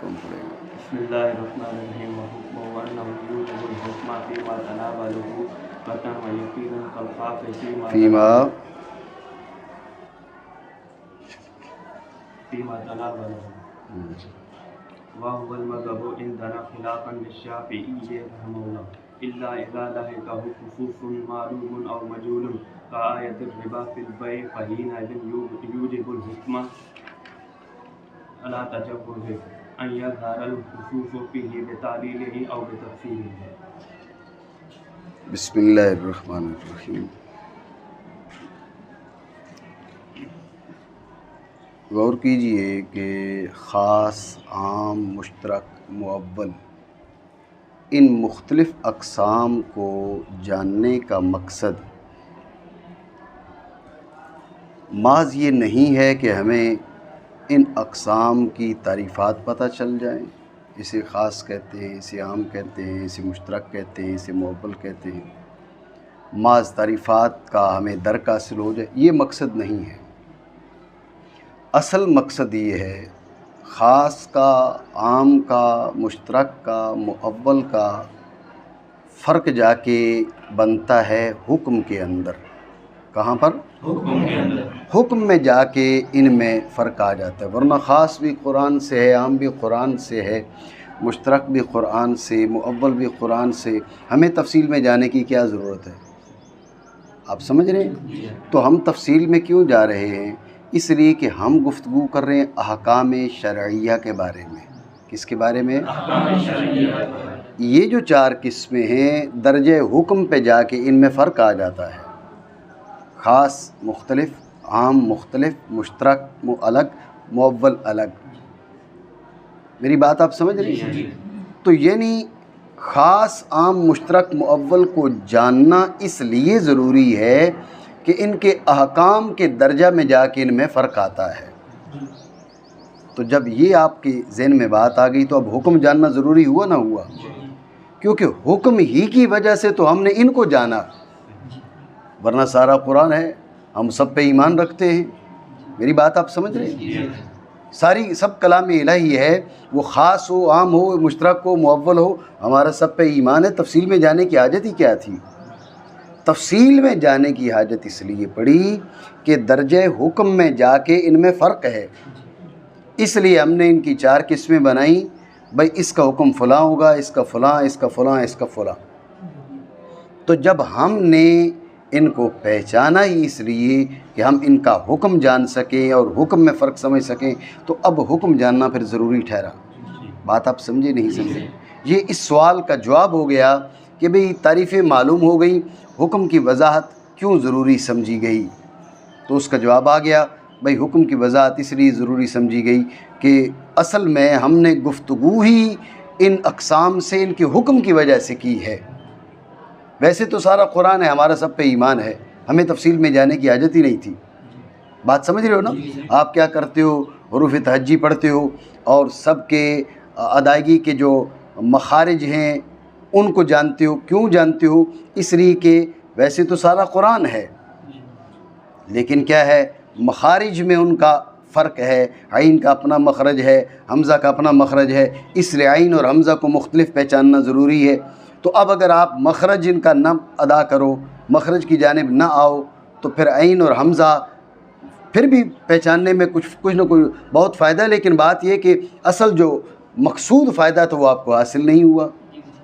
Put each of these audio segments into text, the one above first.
کون پڑھے گا؟ بسم اللہ الرحمن الرحیم وحکم وانہ یوجب الحکم فیما تناولہ قطعا ویقینا کالخاف فیما تناولہ وهو المذهب عندنا خلافا للشافعي رحمه الله إلا إذا لحقه خصوص معلوم أو مجهول كآية الربا في البيع فحينئذ يوجب الحكم على تجوزه أن يظهر الخصوص فيه بتعليله أو بتفسيره. بسم اللہ الرحمن الرحیم. غور کیجئے کہ خاص، عام، مشترک، مؤول ان مختلف اقسام کو جاننے کا مقصد محض یہ نہیں ہے کہ ہمیں ان اقسام کی تعریفات پتہ چل جائیں. اسے خاص کہتے ہیں، اسے عام کہتے ہیں، اسے مشترک کہتے ہیں، اسے مؤول کہتے ہیں. محض تعریفات کا ہمیں درک حاصل ہو جائے، یہ مقصد نہیں ہے. اصل مقصد یہ ہے خاص کا، عام کا، مشترک کا، مؤول کا فرق جا کے بنتا ہے حکم کے اندر. کہاں پر؟ حکم کے اندر. حکم میں جا کے ان میں فرق آ جاتا ہے. ورنہ خاص بھی قرآن سے ہے، عام بھی قرآن سے ہے، مشترک بھی قرآن سے، مؤول بھی قرآن سے. ہمیں تفصیل میں جانے کی کیا ضرورت ہے؟ آپ سمجھ رہے ہیں؟ تو ہم تفصیل میں کیوں جا رہے ہیں؟ اس لیے کہ ہم گفتگو کر رہے ہیں احکام شرعیہ کے بارے میں. کس کے بارے میں؟ احکام شرعیہ. یہ جو 4 قسمیں ہیں درجہ حکم پہ جا کے ان میں فرق آ جاتا ہے. خاص مختلف، عام مختلف، مشترک الگ، مؤول الگ. میری بات آپ سمجھ رہے ہیں؟ تو یعنی خاص، عام، مشترک، مؤول کو جاننا اس لیے ضروری ہے کہ ان کے احکام کے درجہ میں جا کے ان میں فرق آتا ہے. تو جب یہ آپ کے ذہن میں بات آ گئی تو اب حکم جاننا ضروری ہوا نہ ہوا؟ کیونکہ حکم ہی کی وجہ سے تو ہم نے ان کو جانا. ورنہ سارا قرآن ہے، ہم سب پہ ایمان رکھتے ہیں. میری بات آپ سمجھ رہے ہیں؟ سب کلام الہی ہے، وہ خاص ہو، عام ہو، مشترک ہو، مؤول ہو، ہمارا سب پہ ایمان ہے. تفصیل میں جانے کی حاجت ہی کیا تھی؟ تفصیل میں جانے کی حاجت اس لیے پڑی کہ درجہ حکم میں جا کے ان میں فرق ہے. اس لیے ہم نے ان کی 4 قسمیں بنائیں. بھائی اس کا حکم فلاں ہوگا، اس کا فلاں، اس کا فلاں، اس کا فلاں. تو جب ہم نے ان کو پہچانا ہی اس لیے کہ ہم ان کا حکم جان سکیں اور حکم میں فرق سمجھ سکیں، تو اب حکم جاننا پھر ضروری ٹھہرا. بات آپ سمجھے نہیں سمجھے؟ یہ اس سوال کا جواب ہو گیا کہ بھئی تعریفیں معلوم ہو گئیں، حکم کی وضاحت کیوں ضروری سمجھی گئی؟ تو اس کا جواب آ گیا، بھئی حکم کی وضاحت اس لیے ضروری سمجھی گئی کہ اصل میں ہم نے گفتگو ہی ان اقسام سے ان کے حکم کی وجہ سے کی ہے. ویسے تو سارا قرآن ہے، ہمارا سب پہ ایمان ہے، ہمیں تفصیل میں جانے کی حاجت ہی نہیں تھی. بات سمجھ رہے ہو نا؟ آپ کیا کرتے ہو؟ حروف تہجی پڑھتے ہو اور سب کے ادائیگی کے جو مخارج ہیں ان کو جانتے ہو. کیوں جانتے ہو؟ اس لیے کہ ویسے تو سارا قرآن ہے، لیکن کیا ہے، مخارج میں ان کا فرق ہے. عین کا اپنا مخرج ہے، حمزہ کا اپنا مخرج ہے، اس لیے عین اور حمزہ کو مختلف پہچاننا ضروری ہے. تو اب اگر آپ مخرج ان کا نہ ادا کرو، مخرج کی جانب نہ آؤ، تو پھر عین اور حمزہ پھر بھی پہچاننے میں کچھ نہ کچھ بہت فائدہ ہے، لیکن بات یہ کہ اصل جو مقصود فائدہ تو وہ آپ کو حاصل نہیں ہوا.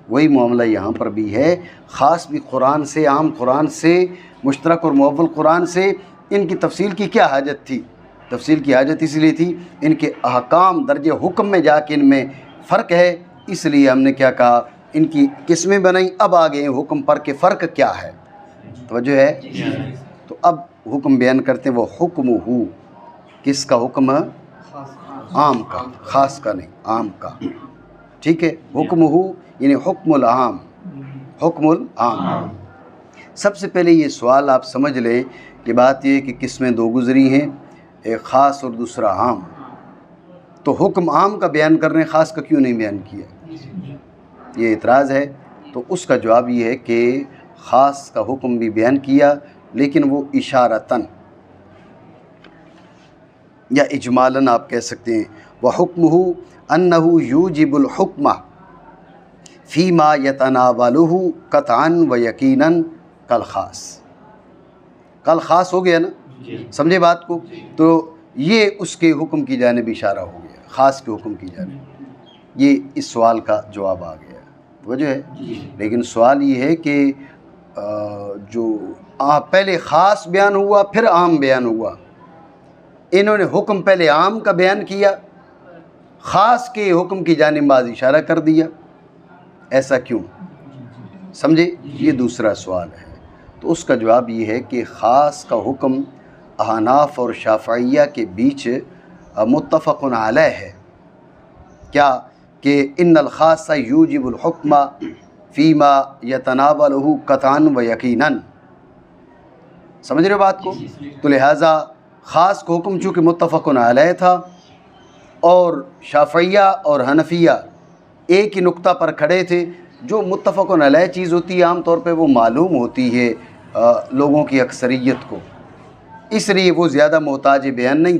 وہی معاملہ یہاں پر بھی ہے. خاص بھی قرآن سے، عام قرآن سے، مشترک اور مؤول قرآن سے ان کی تفصیل کی کیا حاجت تھی؟ تفصیل کی حاجت اس لیے تھی ان کے احکام درجہ حکم میں جا کے ان میں فرق ہے. اس لیے ہم نے کیا کہا، ان کی قسمیں بنائیں. اب آگئے حکم پر کہ فرق کیا ہے. توجہ ہے؟ تو اب حکم بیان کرتے ہیں. وہ حکم ہو، کس کا حکم ہے؟ عام کا، خاص کا نہیں، عام کا. ٹھیک ہے؟ حکم ہو یعنی حکم العام، حکم العام. سب سے پہلے یہ سوال آپ سمجھ لیں کہ بات یہ کہ قسمیں 2 گزری ہیں، ایک خاص اور دوسرا عام. تو حکم عام کا بیان کر رہے ہیں، خاص کا کیوں نہیں بیان کیا؟ یہ اعتراض ہے. تو اس کا جواب یہ ہے کہ خاص کا حکم بھی بیان کیا، لیکن وہ اشارتاً یا اجمالاً آپ کہہ سکتے ہیں. وَحُکْمُهُ انہ یوجب الحکم فیما یتناولہ قطعا و یقینا کالخاص. کل خاص ہو گیا نا, سمجھے بات کو؟ تو یہ اس کے حکم کی جانب اشارہ ہو گیا, خاص کے حکم کی جانب. یہ اس سوال کا جواب آ گیا, وجہ ہے. لیکن سوال یہ ہے کہ جو پہلے خاص بیان ہوا پھر عام بیان ہوا, انہوں نے حکم پہلے عام کا بیان کیا, خاص کے حکم کی جانب بعض اشارہ کر دیا, ایسا کیوں؟ سمجھے؟ یہ دوسرا سوال ہے. تو اس کا جواب یہ ہے کہ خاص کا حکم احناف اور شافعیہ کے بیچ متفق علیہ ہے. کیا کہ ان الخاص یوجب الحکم فیما یتناولہ قطعا و یقینا. سمجھ رہے بات کو؟ تو لہٰذا خاص کا حکم چونکہ متفق علیہ تھا اور شافعیہ اور حنفیہ ایک ہی نقطہ پر کھڑے تھے, جو متفق علیہ چیز ہوتی ہے عام طور پہ وہ معلوم ہوتی ہے لوگوں کی اکثریت کو, اس لیے وہ زیادہ محتاج بیان نہیں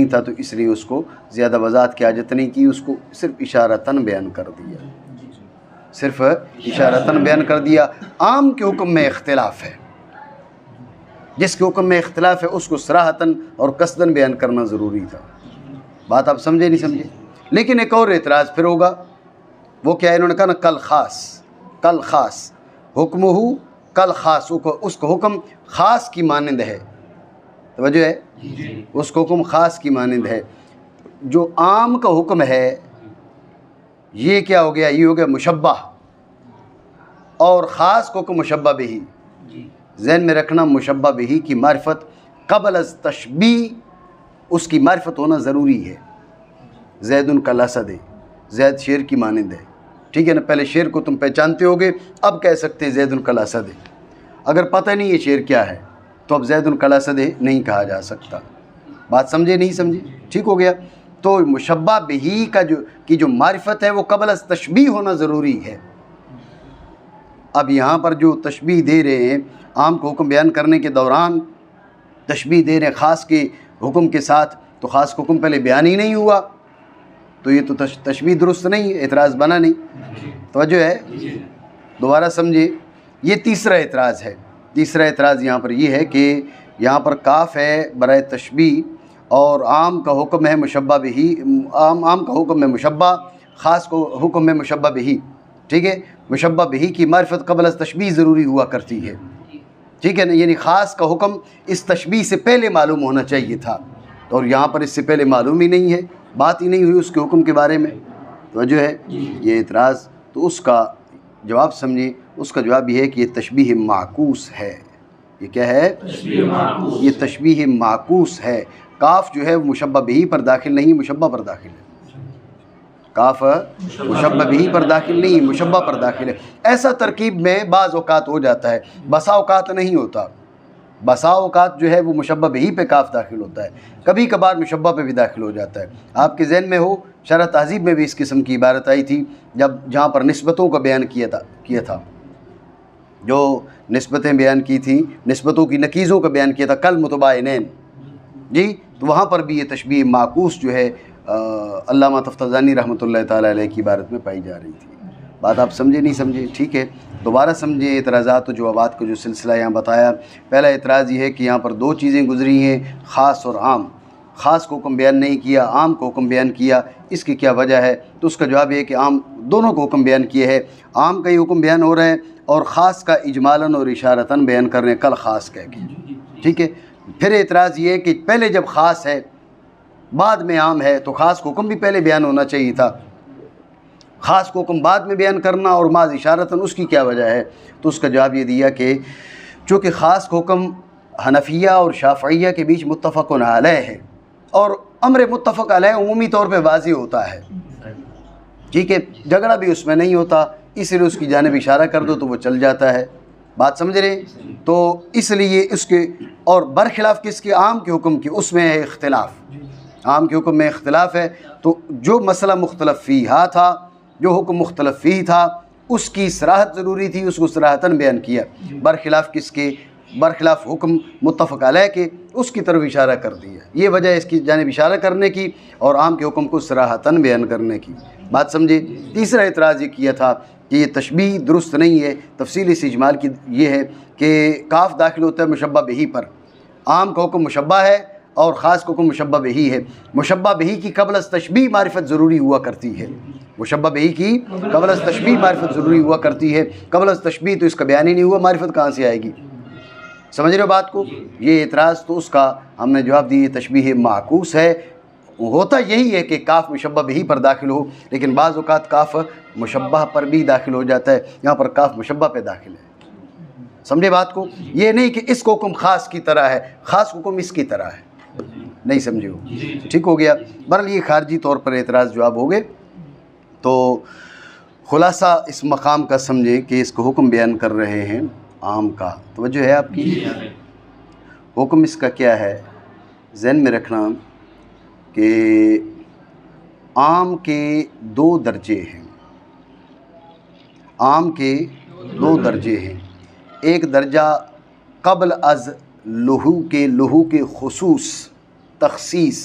تھا, تو اس لیے اس کو زیادہ وضاحت کی حاجت نہیں کی, اس کو صرف اشارتاً بیان کر دیا. عام کے حکم میں اختلاف ہے, جس کے حکم میں اختلاف ہے اس کو صراحتاً اور قصداً بیان کرنا ضروری تھا. بات آپ سمجھے نہیں سمجھے؟ لیکن ایک اور اعتراض پھر ہوگا, وہ کیا ہے؟ انہوں نے کہا نا کل خاص حکم ہو کل خاص, اس کا حکم خاص کی مانند ہے. توجہ ہے؟ اس کا حکم خاص کی مانند ہے. جو عام کا حکم ہے یہ کیا ہو گیا؟ یہ ہو گیا مشبہ, اور خاص کا حکم مشبہ بہی. ذہن میں رکھنا, مشبہ بہی کی معرفت قبل از تشبیہ اس کی معرفت ہونا ضروری ہے. زید کالاسد, زید شیر کی مانند ہے, ٹھیک ہے نا؟ پہلے شیر کو تم پہچانتے ہوگے, اب کہہ سکتے ہیں زید کالاسد. اگر پتہ نہیں یہ شیر کیا ہے تو اب زید کالاسد نہیں کہا جا سکتا. بات سمجھے نہیں سمجھے؟ ٹھیک ہو گیا. تو مشبہ بہی کی جو معرفت ہے وہ قبل از تشبیہ ہونا ضروری ہے. اب یہاں پر جو تشبیہ دے رہے ہیں, عام کو حکم بیان کرنے کے دوران تشبیہ دے رہے ہیں خاص کے حکم کے ساتھ, تو خاص کا حکم پہلے بیان ہی نہیں ہوا, تو یہ تو تشبیہ درست نہیں, اعتراض بنا نہیں. توجہ ہے؟ دوبارہ سمجھے, یہ تیسرا اعتراض ہے. تیسرا اعتراض یہاں پر یہ ہے کہ یہاں پر کاف ہے برائے تشبیہ, اور عام کا حکم ہے مشبہ بہی, عام کا حکم ہے مشبہ, خاص کو حکم ہے مشبہ بہی. ٹھیک ہے؟ مشبہ بہی کی معرفت قبل از تشبیہ ضروری ہوا کرتی ہے, ٹھیک ہے نا؟ یعنی خاص کا حکم اس تشبیہ سے پہلے معلوم ہونا چاہیے تھا, اور یہاں پر اس سے پہلے معلوم ہی نہیں ہے, بات ہی نہیں ہوئی اس کے حکم کے بارے میں. توجہ ہے؟ یہ اعتراض. تو اس کا جواب سمجھیں, اس کا جواب یہ ہے کہ یہ تشبیہ معکوس ہے. یہ کیا ہے؟ یہ تشبیہ معکوس ہے. کاف جو ہے وہ مشبہ بہی پر داخل نہیں, مشبہ پر داخل ہے. کاف مشبہ بہی پر داخل نہیں, مشبہ پر داخل ہے. ایسا ترکیب میں بعض اوقات ہو جاتا ہے, بسا اوقات نہیں ہوتا. بسا اوقات جو ہے وہ مشبہ بہی پہ کاف داخل ہوتا ہے, کبھی کبھار مشبہ پہ بھی داخل ہو جاتا ہے. آپ کے ذہن میں ہو شرح تہذیب میں بھی اس قسم کی عبارت آئی تھی, جہاں پر نسبتوں کا بیان کیا تھا, جو نسبتیں بیان کی تھیں, نسبتوں کی نکیزوں کا بیان کیا تھا, کل متباینین. جی, تو وہاں پر بھی یہ تشبیہ معکوس جو ہے علامہ تفتزانی رحمۃ اللہ تعالیٰ علیہ کی عبارت میں پائی جا رہی تھی. بات آپ سمجھے نہیں سمجھے؟ ٹھیک ہے, دوبارہ سمجھیں اعتراضات و جوابات کا جو سلسلہ یہاں بتایا. پہلا اعتراض یہ ہے کہ یہاں پر دو چیزیں گزری ہیں, خاص اور عام. خاص کو حکم بیان نہیں کیا, عام کو حکم بیان کیا. اس کی کیا وجہ ہے؟ تو اس کا جواب یہ ہے کہ عام دونوں کو حکم بیان کیے ہے, عام کا ہی حکم بیان ہو رہا ہے اور خاص کا اجمالاً اور اشارتاً بیان کر رہے ہیں, کل خاص کہہ کے. ٹھیک ہے. پھر اعتراض یہ ہے کہ پہلے جب خاص ہے بعد میں عام ہے, تو خاص کو حکم بھی پہلے بیان ہونا چاہیے تھا, خاص کو حکم بعد میں بیان کرنا اور بعض اشارتاً, اس کی کیا وجہ ہے؟ تو اس کا جواب یہ دیا کہ چونکہ خاص کو حکم حنفیہ اور شافعیہ کے بیچ متفق علیہ ہے, اور امر متفق علیہ عمومی طور پہ واضح ہوتا ہے, ٹھیک ہے, جھگڑا بھی اس میں نہیں ہوتا, اس لیے اس کی جانب اشارہ کر دو تو وہ چل جاتا ہے. بات سمجھ رہے؟ تو اس لیے اس کے, اور برخلاف کس کے؟ عام کے حکم کی, اس میں ہے اختلاف, عام کے حکم میں اختلاف ہے. تو جو مسئلہ مختلف فیہا تھا, جو حکم مختلف فیہ تھا, اس کی صراحت ضروری تھی, اس کو صراحتاً بیان کیا. برخلاف کس کے؟ برخلاف حکم متفق علیہ کے اس کی طرف اشارہ کر دیا. یہ وجہ ہے اس کی جانب اشارہ کرنے کی اور عام کے حکم کو صراحتاً بیان کرنے کی. بات سمجھے. تیسرا اعتراض یہ کیا تھا کہ یہ تشبیہ درست نہیں ہے. تفصیل اس اجمال کی یہ ہے کہ کاف داخل ہوتا ہے مشبہ بہی پر. عام کا حکم مشبہ ہے اور خاص کا حکم مشبہ بہی ہے. مشبہ بہی کی قبل از تشبیہ معرفت ضروری ہوا کرتی ہے. مشبہ بہی کی قبل از تشبیہ معرفت ضروری ہوا کرتی ہے. قبل از تشبیہ تو اس کا بیان ہی نہیں ہوا, معرفت کہاں سے آئے گی؟ سمجھ رہے ہو بات کو. یہ اعتراض تو اس کا ہم نے جواب دی, یہ تشبیہ معکوس ہے. ہوتا یہی ہے کہ کاف مشبہ بہی پر داخل ہو, لیکن بعض اوقات کاف مشبہ پر بھی داخل ہو جاتا ہے. یہاں پر کاف مشبہ پہ داخل ہے. سمجھے بات کو. یہ نہیں کہ اس کو حکم خاص کی طرح ہے, خاص حکم اس کی طرح ہے. نہیں سمجھے ہو؟ ٹھیک ہو گیا. بہرحال یہ خارجی طور پر اعتراض جواب ہو گئے. تو خلاصہ اس مقام کا سمجھے کہ اس کو حکم بیان کر رہے ہیں عام کا. توجہ ہے آپ کی؟ حکم اس کا کیا ہے ذہن میں رکھنا کہ عام کے 2 درجے ہیں. عام کے 2 درجے ہیں. ایک درجہ قبل از لہو کے خصوص تخصیص,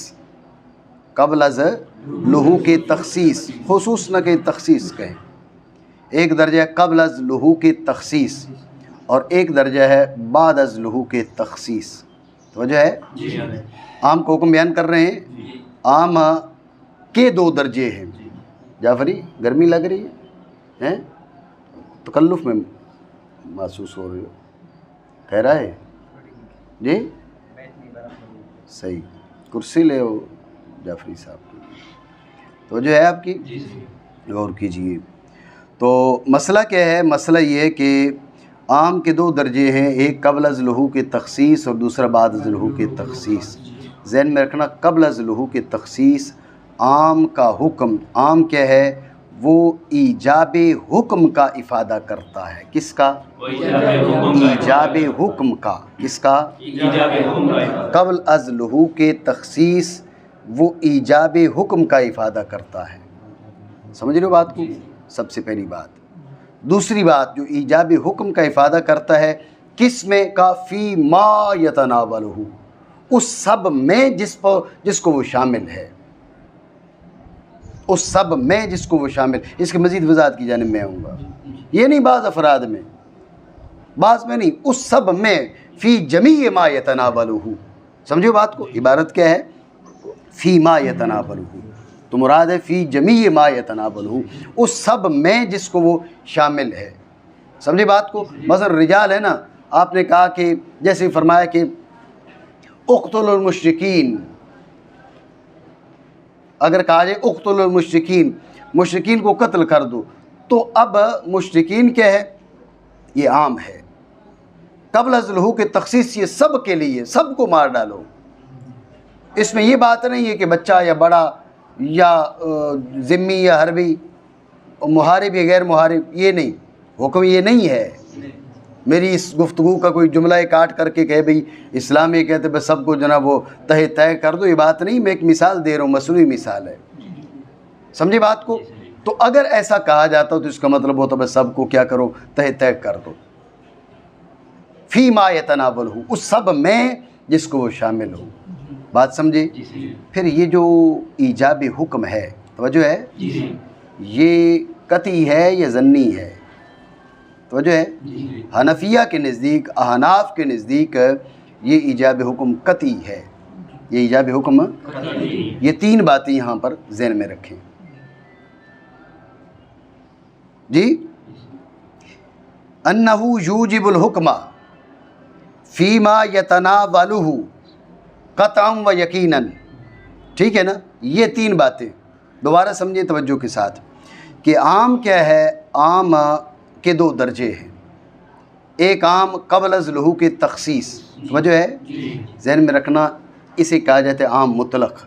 قبل از لہو کے تخصیص, خصوص نہ کہ تخصیص کہیں. ایک درجہ قبل از لہو کے تخصیص اور ایک درجہ ہے بعد از لہو کے تخصیص. توجہ ہے؟ عام کو حکم بیان کر رہے ہیں. عام کے 2 درجے ہیں. جعفری گرمی لگ رہی ہے, تکلف میں محسوس ہو رہی ہو؟ خیر ہے جی؟ صحیح, کرسی لے ہو جعفری صاحب کی. تو جو ہے آپ کی غور کیجئے. تو مسئلہ کیا ہے؟ مسئلہ یہ ہے کہ عام کے 2 درجے ہیں, ایک قبل از لہو کے تخصیص اور دوسرا بعد از لہو کے تخصیص. ذہن میں رکھنا قبل از لہو کے تخصیص عام کا حکم. عام کیا ہے؟ وہ ایجاب حکم کا افادہ کرتا ہے. کس کا؟ ایجاب حکم کا. کس کا؟ قبل از لہو کے تخصیص وہ ایجاب حکم کا افادہ کرتا ہے. سمجھ رہے ہو بات کو؟ سب سے پہلی بات. دوسری بات جو ایجاب حکم کا افادہ کرتا ہے کس میں؟ کا فی ما یتناولہ, اس سب میں جس کو وہ شامل ہے. اس سب میں جس کو وہ شامل. اس کے مزید وضاحت کی جانب میں آؤں گا. یہ نہیں بعض افراد میں, بعض میں نہیں, اس سب میں فی جمیع ما یتناولہ. سمجھو بات کو. عبارت کیا ہے؟ فی ما یتناولہ, تو مراد ہے فی جمیع ما یتناولہ, اس سب میں جس کو وہ شامل ہے. سمجھے بات کو. مثلا رجال ہے نا, آپ نے کہا کہ جیسے فرمایا کہ اقتلوا المشرکین, اگر کہا جائے اقتلوا المشرکین, مشرکین کو قتل کر دو, تو اب مشرکین کیا ہے؟ یہ عام ہے. قبل از لہو کے تخصیص یہ سب کے لیے, سب کو مار ڈالو. اس میں یہ بات نہیں ہے کہ بچہ یا بڑا یا ذمی یا حربی, محارب یا غیر محارب, یہ نہیں. حکم یہ نہیں ہے. میری اس گفتگو کا کوئی جملہ کاٹ کر کے کہے بھئی اسلام یہ کہتے بس سب کو جناب وہ طے کر دو, یہ بات نہیں. میں ایک مثال دے رہا ہوں, مصنوعی مثال ہے. سمجھے بات کو. تو اگر ایسا کہا جاتا تو اس کا مطلب ہوتا بس سب کو کیا کرو, طے کر دو. فی ما یتناولہ, اس سب میں جس کو وہ شامل ہو. بات سمجھے. پھر یہ جو ایجاب حکم ہے, توجہ ہے, یہ قطعی ہے یا ظنی ہے؟ توجہ ہے. حنفیہ کے نزدیک, احناف کے نزدیک یہ ایجاب حکم قطعی ہے. یہ ایجاب حکم, یہ 3 باتیں یہاں پر ذہن میں رکھیں جی. انہ یوجب الحکم فیما یتناولہ قطعا و یقینا. ٹھیک ہے نا. یہ 3 باتیں دوبارہ سمجھیں توجہ کے ساتھ کہ عام کیا ہے؟ عام کے 2 درجے ہیں. ایک عام قبل از لہو کے تخصیص. توجہ ہے, ذہن میں رکھنا. اسے کہا جاتا ہے عام مطلق.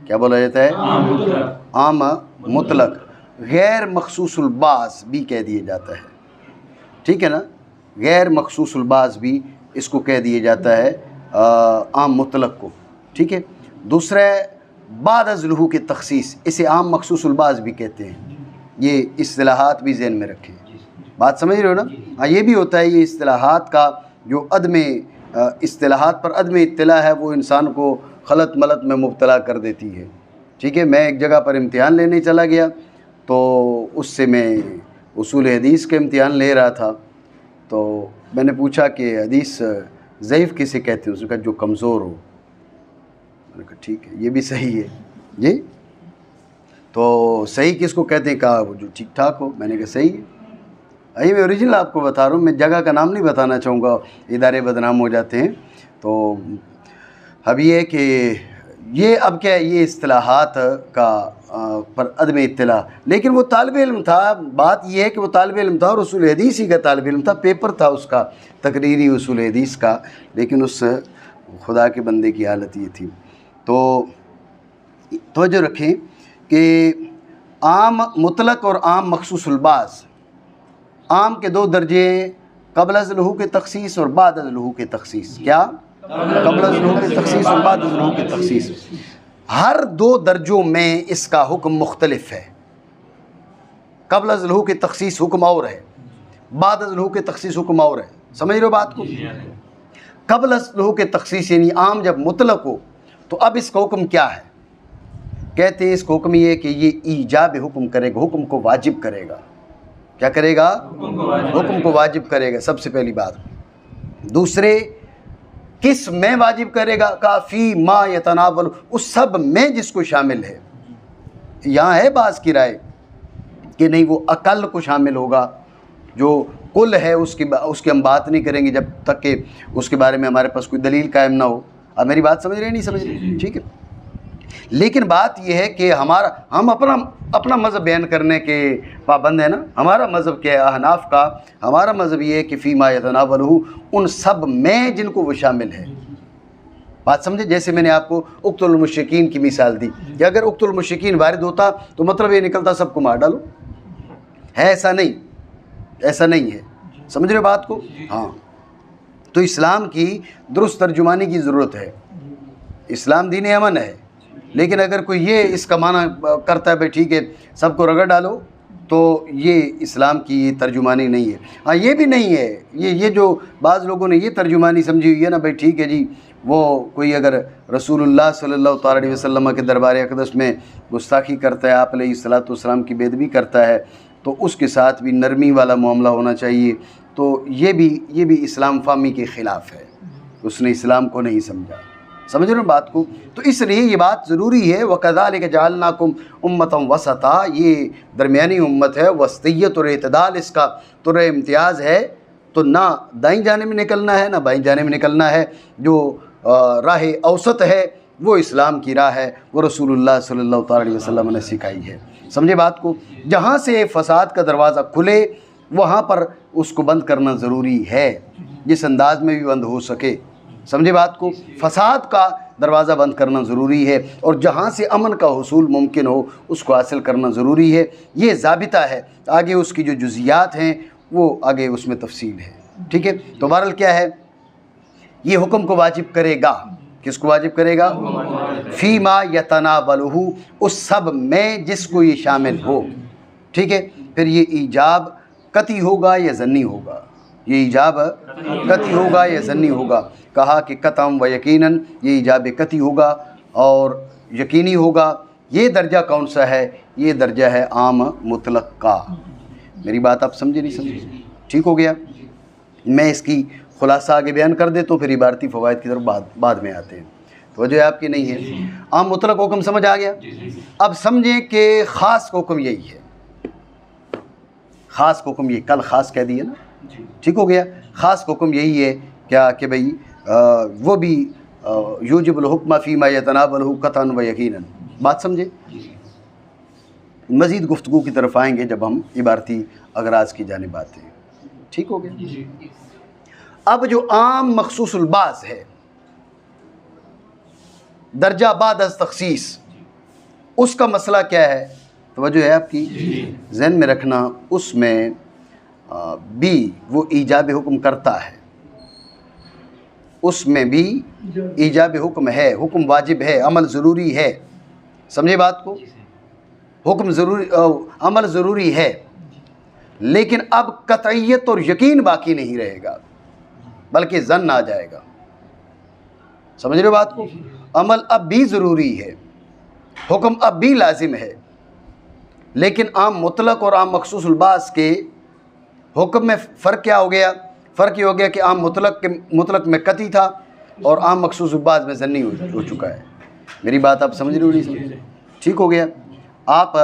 کیا بولا جاتا ہے؟ عام مطلق. غیر مخصوص البعض بھی کہہ دیا جاتا ہے. ٹھیک ہے نا. غیر مخصوص البعض بھی اس کو کہہ دیا جاتا ہے عام مطلق کو. ٹھیک ہے. دوسرا بعد از لہو کے تخصیص, اسے عام مخصوص البعض بھی کہتے ہیں. یہ اصطلاحات بھی ذہن میں رکھیں. بات سمجھ رہے ہو نا. ہاں, یہ بھی ہوتا ہے, یہ اصطلاحات کا جو عدم اصطلاحات پر عدم اطلاع ہے وہ انسان کو خلط ملط میں مبتلا کر دیتی ہے. ٹھیک ہے، میں ایک جگہ پر امتحان لینے چلا گیا تو اس سے میں اصول حدیث کا امتحان لے رہا تھا. تو میں نے پوچھا کہ حدیث ضعیف کسے کہتے ہیں؟ اس نے کہا جو کمزور ہو. میں نے کہا ٹھیک ہے، یہ بھی صحیح ہے. جی تو صحیح کس کو کہتے ہیں؟ کہا وہ جو ٹھیک ٹھاک ہو. میں نے کہا صحیح ہے. یہ میں اوریجنل آپ کو بتا رہا ہوں، میں جگہ کا نام نہیں بتانا چاہوں گا، ادارے بدنام ہو جاتے ہیں. تو اب یہ کہ یہ اب کیا ہے، یہ اصطلاحات کا پر عدم اطلاع. لیکن وہ طالب علم تھا، بات یہ ہے کہ وہ طالب علم تھا اور اصول حدیث ہی کا طالب علم تھا، پیپر تھا اس کا تقریری اصول حدیث کا. لیکن اس خدا کے بندے کی حالت یہ تھی. تو توجہ رکھیں کہ عام مطلق اور عام مخصوص الباس، عام کے دو درجے، قبل از لحوق تخصیص اور بعد از لحوق تخصیص. کیا؟ قبل از لحوق تخصیص اور بعد از لحوق تخصیص. ہر دو درجوں میں اس کا حکم مختلف ہے. قبل از لحوق تخصیص حکم اور ہے، بعد از لحوق تخصیص حکم اور ہے. سمجھ رہے ہو بات کو؟ قبل از لحوق تخصیص یعنی عام جب مطلق ہو تو اب اس کا حکم کیا ہے؟ کہتے ہیں اس کا حکم یہ ہے کہ یہ ایجاب حکم کرے گا، حکم کو واجب کرے گا. کیا کرے گا؟ حکم کو واجب کرے گا، سب سے پہلی بات. دوسرے کس میں واجب کرے گا؟ کافی ما یتناول، اس سب میں جس کو شامل ہے. یہاں ہے بعض کی رائے کہ نہیں وہ اقل کو شامل ہوگا، جو کل ہے اس کی ہم بات نہیں کریں گے جب تک کہ اس کے بارے میں ہمارے پاس کوئی دلیل قائم نہ ہو. اب میری بات سمجھ رہے نہیں سمجھ رہے؟ ٹھیک ہے. لیکن بات یہ ہے کہ ہم اپنا مذہب بیان کرنے کے پابند ہیں نا. ہمارا مذہب کیا ہے احناف کا؟ ہمارا مذہب یہ ہے کہ فیما یتناولہ، ان سب میں جن کو وہ شامل ہے. بات سمجھے؟ جیسے میں نے آپ کو اقتلوا المشرکین کی مثال دی کہ اگر اقتلوا المشرکین وارد ہوتا تو مطلب یہ نکلتا سب کو مار ڈالو. ہے ایسا نہیں، ایسا نہیں ہے. سمجھ رہے بات کو؟ ہاں. تو اسلام کی درست ترجمانی کی ضرورت ہے. اسلام دین امن ہے، لیکن اگر کوئی یہ اس کا معنی کرتا ہے بھائی ٹھیک ہے سب کو رگڑ ڈالو، تو یہ اسلام کی ترجمانی نہیں ہے. ہاں یہ بھی نہیں ہے، یہ جو بعض لوگوں نے یہ ترجمانی سمجھی ہوئی ہے نا بھائی ٹھیک ہے جی، وہ کوئی اگر رسول اللہ صلی اللہ تعالیٰ علیہ وسلم کے دربار اقدس میں گستاخی کرتا ہے، آپ علیہ الصلوۃ والسلام کی بے ادبی کرتا ہے تو اس کے ساتھ بھی نرمی والا معاملہ ہونا چاہیے. تو یہ بھی اسلام فہمی کے خلاف ہے. اس نے اسلام کو نہیں سمجھا. سمجھ رہے ہو بات کو؟ تو اس لیے یہ بات ضروری ہے. وَكَذَلِكَ جَعَلْنَاكُمْ أُمَّةً وَسَطًا، یہ درمیانی امت ہے. وسطیت اور اعتدال اس کا طرح امتیاز ہے. تو نہ دائیں جانب میں نکلنا ہے نہ بائیں جانب میں نکلنا ہے. جو راہ اوسط ہے وہ اسلام کی راہ ہے، وہ رسول اللہ صلی اللہ تعالیٰ علیہ وسلم نے سکھائی ہے. سمجھے بات کو؟ جہاں سے فساد کا دروازہ کھلے وہاں پر اس کو بند کرنا ضروری ہے، جس انداز میں بھی بند ہو سکے. سمجھے بات کو؟ فساد کا دروازہ بند کرنا ضروری ہے، اور جہاں سے امن کا حصول ممکن ہو اس کو حاصل کرنا ضروری ہے. یہ ضابطہ ہے. آگے اس کی جو جزیات ہیں وہ آگے اس میں تفصیل ہے. ٹھیک ہے. تو بہرحال کیا ہے، یہ حکم کو واجب کرے گا. کس کو واجب کرے گا؟ فیما یتناولہ، اس سب میں جس کو یہ شامل ہو. ٹھیک ہے. پھر یہ ایجاب قطعی ہوگا یا ظنی ہوگا؟ یہ ایجاب قطعی ہوگا یا ظنی ہوگا؟ کہا کہ قطعاً و یقیناً یہ ایجاب قطعی ہوگا اور یقینی ہوگا. یہ درجہ کون سا ہے؟ یہ درجہ ہے عام مطلق کا. میری بات آپ سمجھے نہیں سمجھے؟ ٹھیک ہو گیا. میں اس کی خلاصہ آگے بیان کر دے تو پھر عبارتی فوائد کی طرف بعد میں آتے ہیں. توجہ آپ کی نہیں ہے؟ عام مطلق حکم سمجھ آ گیا. اب سمجھیں کہ خاص حکم یہی ہے. خاص حکم یہ کل خاص کہہ دیے نا. ٹھیک ہو گیا. خاص حکم یہی ہے کیا کہ بھئی وہ بھی یوجب الحکم فیما یتناولہ قطعا و یقینا. بات سمجھے؟ مزید گفتگو کی طرف آئیں گے جب ہم عبارتی اغراض کی جانب آتے ہیں. ٹھیک ہو گیا. اب جو عام مخصوص الباس ہے، درجہ بعد از تخصیص، اس کا مسئلہ کیا ہے؟ توجہ ہے آپ کی؟ ذہن میں رکھنا. اس میں بھی وہ ایجاب حکم کرتا ہے. اس میں بھی ایجاب حکم ہے، حکم واجب ہے، عمل ضروری ہے. سمجھے بات کو؟ حکم ضروری، عمل ضروری ہے، لیکن اب قطعیت اور یقین باقی نہیں رہے گا. بلکہ ظن آ جائے گا. سمجھ رہے ہو بات کو؟ عمل اب بھی ضروری ہے، حکم اب بھی لازم ہے، لیکن عام مطلق اور عام مخصوص الباس کے حکم میں فرق کیا ہو گیا؟ فرق یہ ہو گیا کہ عام مطلق میں قطعی تھا اور عام مخصوص الباس میں ظنی ہو چکا ہے. میری بات آپ سمجھ رہے ہو نہیں؟ ٹھیک ہو گیا. آپ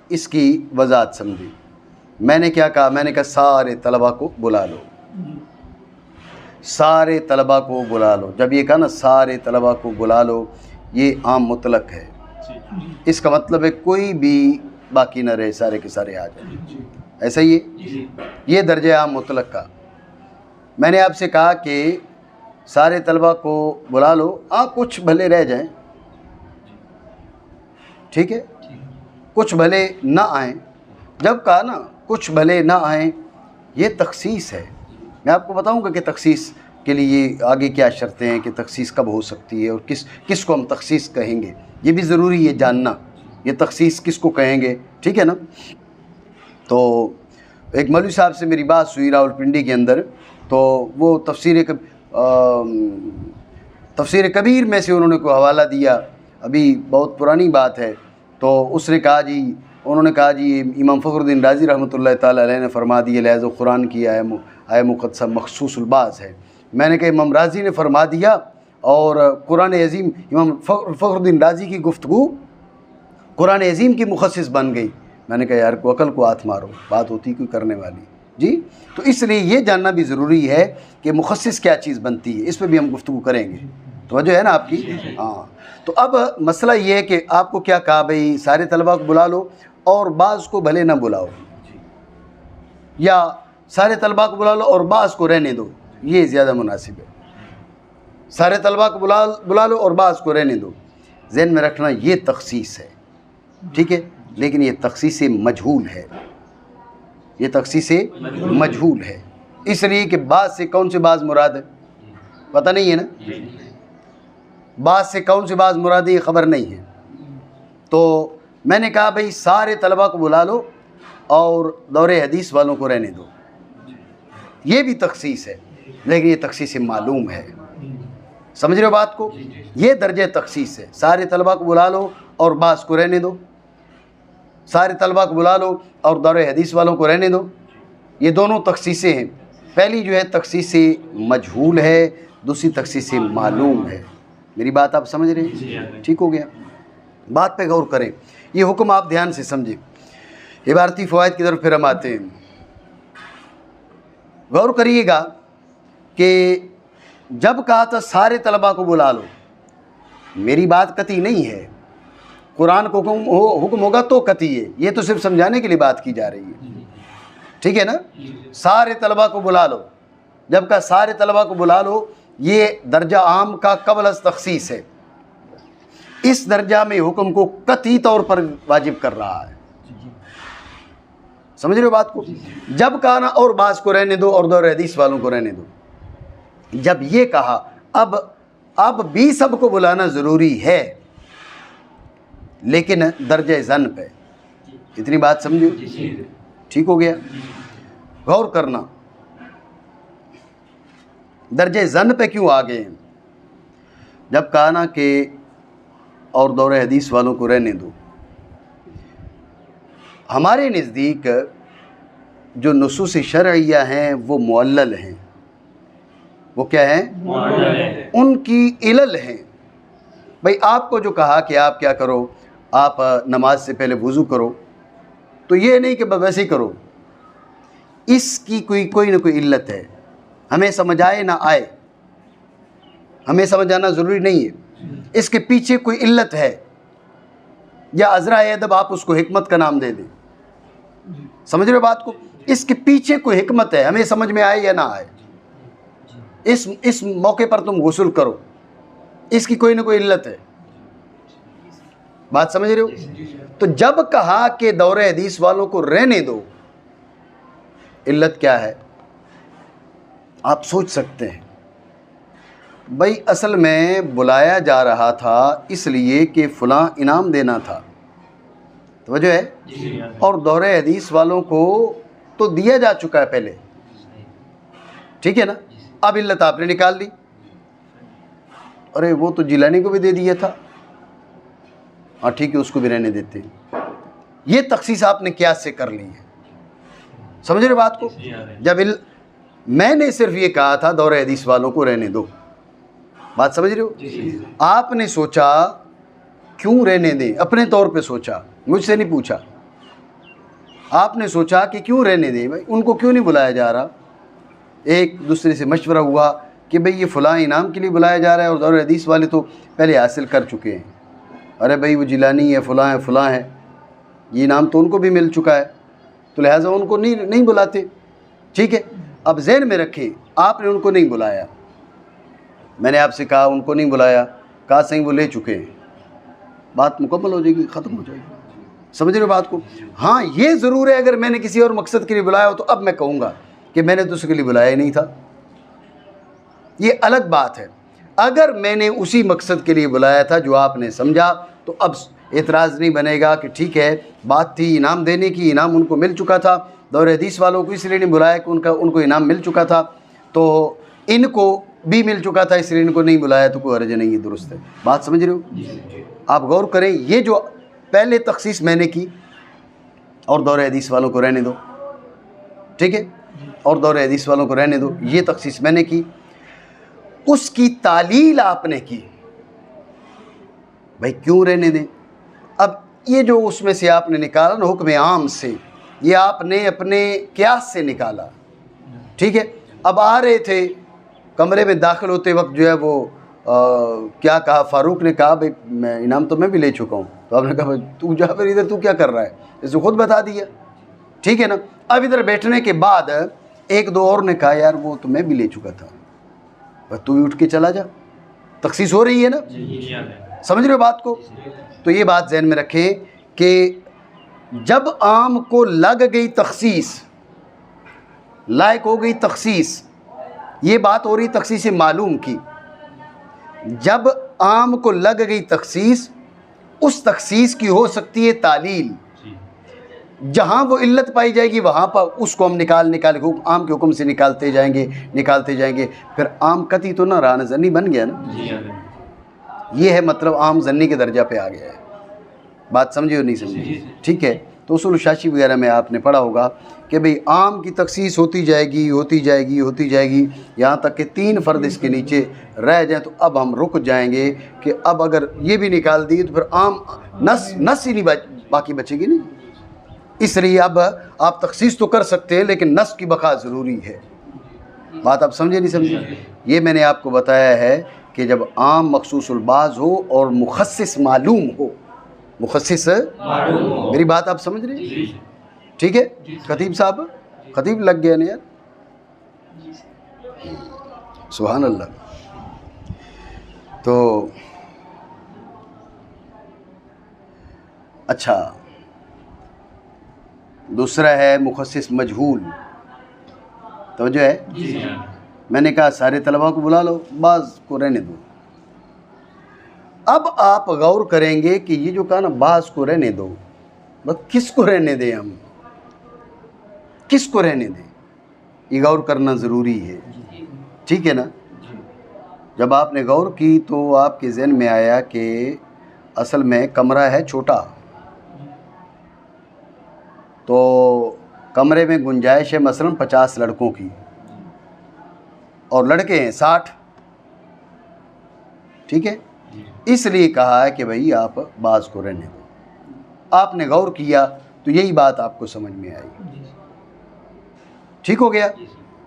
اس کی وضاحت سمجھیں. میں نے کیا کہا؟ میں نے کہا سارے طلباء کو بلا لو، سارے طلباء کو بلا لو. جب یہ کہا نا سارے طلباء کو بلا لو، یہ عام مطلق ہے. اس کا مطلب ہے کوئی بھی باقی نہ رہے، سارے کے سارے آ جائیں. ایسا ہی ہے، یہ درجہ عام مطلق کا. میں نے آپ سے کہا کہ سارے طلباء کو بلا لو، کچھ بھلے رہ جائیں، ٹھیک ہے، کچھ بھلے نہ آئیں. جب کہا نا کچھ بھلے نہ آئیں، یہ تخصیص ہے. میں آپ کو بتاؤں گا کہ تخصیص کے لیے آگے کیا شرطیں ہیں، کہ تخصیص کب ہو سکتی ہے اور کس کو ہم تخصیص کہیں گے. یہ بھی ضروری ہے جاننا، یہ تخصیص کس کو کہیں گے، ٹھیک ہے نا. تو ایک مولوی صاحب سے میری بات ہوئی راولپنڈی کے اندر، تو وہ تفسیر کبیر میں سے انہوں نے کوئی حوالہ دیا، ابھی بہت پرانی بات ہے. تو اس نے کہا جی، انہوں نے کہا جی امام فخر الدین رازی رحمۃ اللہ تعالیٰ علیہ نے فرما دیا لہذا قرآن کی آیہ مقدسہ مخصوص الباس ہے. میں نے کہا امام رازی نے فرما دیا اور قرآن عظیم، امام فخر الدین رازی کی گفتگو قرآن عظیم کی مخصص بن گئی. میں نے کہا یار کو عقل کو ہاتھ مارو، بات ہوتی کوئی کرنے والی جی. تو اس لیے یہ جاننا بھی ضروری ہے کہ مخصص کیا چیز بنتی ہے. اس پہ بھی ہم گفتگو کریں گے، توجہ ہے نا آپ کی؟ ہاں. تو اب مسئلہ یہ ہے کہ آپ کو کیا کہا بھئی سارے طلباء کو بلا لو اور بعض کو بھلے نہ بلاؤ، یا سارے طلباء کو بلا لو اور بعض کو رہنے دو. یہ زیادہ مناسب ہے. سارے طلباء کو بلا لو اور بعض کو رہنے دو. ذہن میں رکھنا یہ تخصیص ہے، ٹھیک ہے، لیکن یہ تخصیص مجہول ہے. یہ تخصیص مجہول ہے، اس لیے کہ بعض سے کون سے بعض مراد ہے پتہ نہیں ہے نا. بعض سے کون سے بعض مراد ہے یہ خبر نہیں ہے. تو میں نے کہا بھئی سارے طلباء کو بلا لو اور دور حدیث والوں کو رہنے دو. یہ بھی تخصیص ہے، لیکن یہ تخصیص معلوم ہے. سمجھ رہے ہو بات کو؟ یہ درجہ تخصیص ہے. سارے طلباء کو بلا لو اور بعض کو رہنے دو، سارے طلباء کو بلا لو اور دور حدیث والوں کو رہنے دو. یہ دونوں تخصیصیں ہیں. پہلی جو ہے تخصیص مجہول ہے، دوسری تخصیص معلوم ہے. میری بات آپ سمجھ رہے ہیں؟ ٹھیک ہو گیا. بات پہ غور کریں. یہ حکم آپ دھیان سے سمجھیں. عبارتی فوائد کی طرف پھر ہم آتے ہیں. غور کریے گا کہ جب کہا تھا سارے طلباء کو بلا لو، میری بات قطعی نہیں ہے. قرآن کو حکم ہوگا تو قطعی ہے. یہ تو صرف سمجھانے کے لیے بات کی جا رہی ہے، ٹھیک ہے نا. سارے طلباء کو بلا لو، جب کہا سارے طلباء کو بلا لو، یہ درجہ عام کا قبل از تخصیص ہے. اس درجہ میں حکم کو قطعی طور پر واجب کر رہا ہے. سمجھ رہے ہو بات کو؟ جب کہا نا اور بعض کو رہنے دو اور دور حدیث والوں کو رہنے دو، جب یہ کہا اب بھی سب کو بلانا ضروری ہے، لیکن درجہ ظن پہ. اتنی بات سمجھو؟ ٹھیک ہو گیا. غور کرنا درجہ ظن پہ کیوں آ گئے ہیں. جب کہا نا کہ اور دور حدیث والوں کو رہنے دو، ہمارے نزدیک جو نصوص شرعیہ ہیں وہ معلل ہیں. وہ کیا ہیں؟ ان کی علل ہیں. بھئی آپ کو جو کہا کہ آپ کیا کرو، آپ نماز سے پہلے وضو کرو، تو یہ نہیں کہ ویسے ہی کرو. اس کی کوئی نہ کوئی علت ہے. ہمیں سمجھ آئے نہ آئے، ہمیں سمجھ آنا ضروری نہیں ہے. اس کے پیچھے کوئی علت ہے، یا عذرا ادب آپ اس کو حکمت کا نام دے دیں. سمجھ رہے بات کو؟ اس کے پیچھے کوئی حکمت ہے، ہمیں سمجھ میں آئے یا نہ آئے. اس موقع پر تم غسل کرو، اس کی کوئی نہ کوئی علت ہے. بات سمجھ رہے ہو؟ تو جب کہا کہ دور حدیث والوں کو رہنے دو، علت کیا ہے؟ آپ سوچ سکتے ہیں. بھائی اصل میں بلایا جا رہا تھا اس لیے کہ فلاں انعام دینا تھا، توجہ ہے، اور دور حدیث والوں کو تو دیا جا چکا ہے پہلے، ٹھیک ہے نا. اب علت آپ نے نکال لی، ارے وہ تو جیلانی کو بھی دے دیا تھا، ہاں ٹھیک ہے اس کو بھی رہنے دیتے ہیں۔ یہ تخصیص آپ نے قیاس سے کر لی ہے، سمجھ رہے بات کو؟ جب میں نے صرف یہ کہا تھا دور حدیث والوں کو رہنے دو، بات سمجھ رہے ہو؟ آپ نے سوچا کیوں رہنے دیں، اپنے طور پہ سوچا، مجھ سے نہیں پوچھا، آپ نے سوچا کہ کیوں رہنے دیں بھائی، ان کو کیوں نہیں بلایا جا رہا؟ ایک دوسرے سے مشورہ ہوا کہ بھئی یہ فلاں انعام کے لیے بلایا جا رہا ہے اور دور حدیث والے تو پہلے حاصل کر چکے ہیں، ارے بھئی وہ جیلانی ہے، فلاں ہے، فلاں ہے، یہ انعام تو ان کو بھی مل چکا ہے، تو لہٰذا ان کو نہیں بلاتے۔ ٹھیک ہے، اب ذہن میں رکھیں آپ نے ان کو نہیں بلایا، میں نے آپ سے کہا ان کو نہیں بلایا، کہا صحیح وہ لے چکے ہیں، بات مکمل ہو جائے گی، ختم ہو جائے گی، سمجھ رہے ہو بات کو؟ ہاں یہ ضرور ہے اگر میں نے کسی اور مقصد کے لیے بلایا ہو تو اب میں کہوں گا کہ میں نے تو اس کے لیے بلایا ہی نہیں تھا، یہ الگ بات ہے۔ اگر میں نے اسی مقصد کے لیے بلایا تھا جو آپ نے سمجھا تو اب اعتراض نہیں بنے گا کہ ٹھیک ہے بات تھی انعام دینے کی، انعام ان کو مل چکا تھا، دور حدیث والوں کو اس لیے نہیں بلایا کہ ان کو انعام مل چکا تھا، تو ان کو بھی مل چکا تھا اس لیے ان کو نہیں بلایا، تو کوئی حرج نہیں ہے، درست ہے، بات سمجھ رہے ہو؟ آپ غور کریں، یہ جو پہلے تخصیص میں نے کی اور دور حدیث والوں کو رہنے دو، ٹھیک ہے، اور دور حدیث والوں کو رہنے دو، یہ تخصیص میں نے کی، اس کی تعلیل آپ نے کی بھائی کیوں رہنے دیں۔ اب یہ جو اس میں سے آپ نے نکالا نا حکم عام سے، یہ آپ نے اپنے قیاس سے نکالا، ٹھیک ہے۔ اب آ رہے تھے کمرے میں داخل ہوتے وقت جو ہے وہ کیا کہا، فاروق نے کہا بھائی میں انعام تو میں بھی لے چکا ہوں، تو آپ نے کہا بھائی تو جا پھر ادھر، تو کیا کر رہا ہے، اس نے خود بتا دیا، ٹھیک ہے نا۔ اب ادھر بیٹھنے کے بعد ایک دو اور نے کہا یار وہ تو میں بھی لے چکا تھا، تو ہی اٹھ کے چلا جا، تخصیص ہو رہی ہے نا، سمجھ رہے ہو بات کو؟ تو یہ بات ذہن میں رکھیں کہ جب عام کو لگ گئی تخصیص، لائق ہو گئی تخصیص، یہ بات ہو رہی تخصیص معلوم کی، جب عام کو لگ گئی تخصیص، اس تخصیص کی ہو سکتی ہے تعلیل، جہاں وہ علت پائی جائے گی وہاں پر اس کو ہم نکال عام کے حکم سے نکالتے جائیں گے، پھر عام قطعی تو نہ رہا، ظنی بن گیا نا، یہ ہے مطلب عام ظنی کے درجہ پہ آ گیا ہے، بات سمجھے اور نہیں سمجھے؟ ٹھیک ہے، تو اصول شاشی وغیرہ میں آپ نے پڑھا ہوگا کہ بھئی عام کی تخصیص ہوتی جائے گی یہاں تک کہ 3 فرد اس کے نیچے رہ جائیں، تو اب ہم رک جائیں گے کہ اب اگر یہ بھی نکال دی تو پھر عام نص ہی نہیں باقی بچے گی نہیں، اس لیے اب آپ تخصیص تو کر سکتے ہیں لیکن نص کی بقا ضروری ہے، بات آپ سمجھے نہیں سمجھے؟ یہ میں نے آپ کو بتایا ہے کہ جب عام مخصوص الباز ہو اور مخصص معلوم ہو، مخصص میری بات آپ سمجھ رہے ہیں؟ ٹھیک ہے، خطیب صاحب، خطیب لگ گیا نا یار، سبحان اللہ۔ تو اچھا، دوسرا ہے مخصص مجہول، توجہ ہے؟ میں نے کہا سارے طلباء کو بلا لو، بعض کو رہنے دو۔ اب آپ غور کریں گے کہ یہ جو کہا نا بعض کو رہنے دو، بس کس کو رہنے دیں، ہم کس کو رہنے دیں، یہ غور کرنا ضروری ہے، ٹھیک ہے نا۔ جب آپ نے غور کی تو آپ کے ذہن میں آیا کہ اصل میں کمرہ ہے چھوٹا، تو کمرے میں گنجائش ہے مثلاً 50 لڑکوں کی، اور لڑکے ہیں 60، ٹھیک ہے، اس لیے کہا ہے کہ بھئی آپ بعض کو رہنے دو۔ آپ نے غور کیا تو یہی بات آپ کو سمجھ میں آئی، ٹھیک ہو گیا۔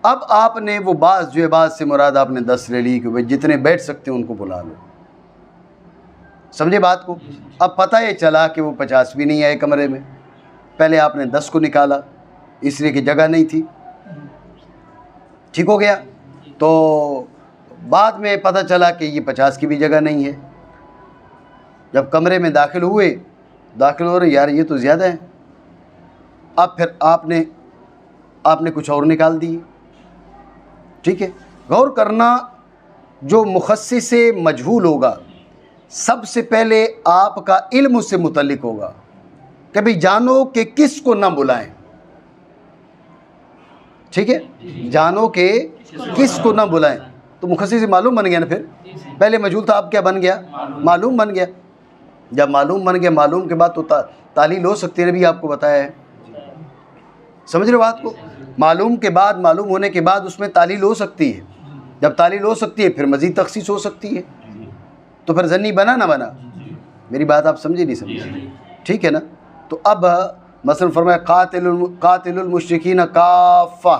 اب آپ نے وہ بعض جو ہے، بعض سے مراد آپ نے 10 لے لی کہ بھئی جتنے بیٹھ سکتے ہیں ان کو بلا لو، سمجھے بات کو؟ اب پتہ یہ چلا کہ وہ 50 بھی نہیں آئے کمرے میں، پہلے آپ نے 10 کو نکالا اس لیے کہ جگہ نہیں تھی، ٹھیک ہو گیا۔ تو بعد میں پتہ چلا کہ یہ 50 کی بھی جگہ نہیں ہے، جب کمرے میں داخل ہو رہے یار یہ تو زیادہ ہے، اب پھر آپ نے کچھ اور نکال دی، ٹھیک ہے۔ غور کرنا، جو مخصص مجہول ہوگا سب سے پہلے آپ کا علم اس سے متعلق ہوگا کہ بھئی جانو کہ کس کو نہ بلائیں، ٹھیک ہے، جانو کہ کس کو نہ بلائیں، تو مخصص معلوم بن گیا نا. پھر پہلے مجہول تھا، اب کیا بن گیا؟ معلوم بن گیا. جب معلوم بن گیا، معلوم کے بعد تو تعلیل ہو سکتی ہے، نبی آپ کو بتایا ہے. سمجھ رہے بات کو؟ معلوم کے بعد، معلوم ہونے کے بعد اس میں تعلیل ہو سکتی ہے. جب تعلیل ہو سکتی ہے پھر مزید تخصیص ہو سکتی ہے. تو پھر ظنی بنا نہ بنا؟ میری بات آپ سمجھے نہیں سمجھے؟ ٹھیک ہے نا. تو اب مثلا فرمایا قاتل المشرکین کافہ،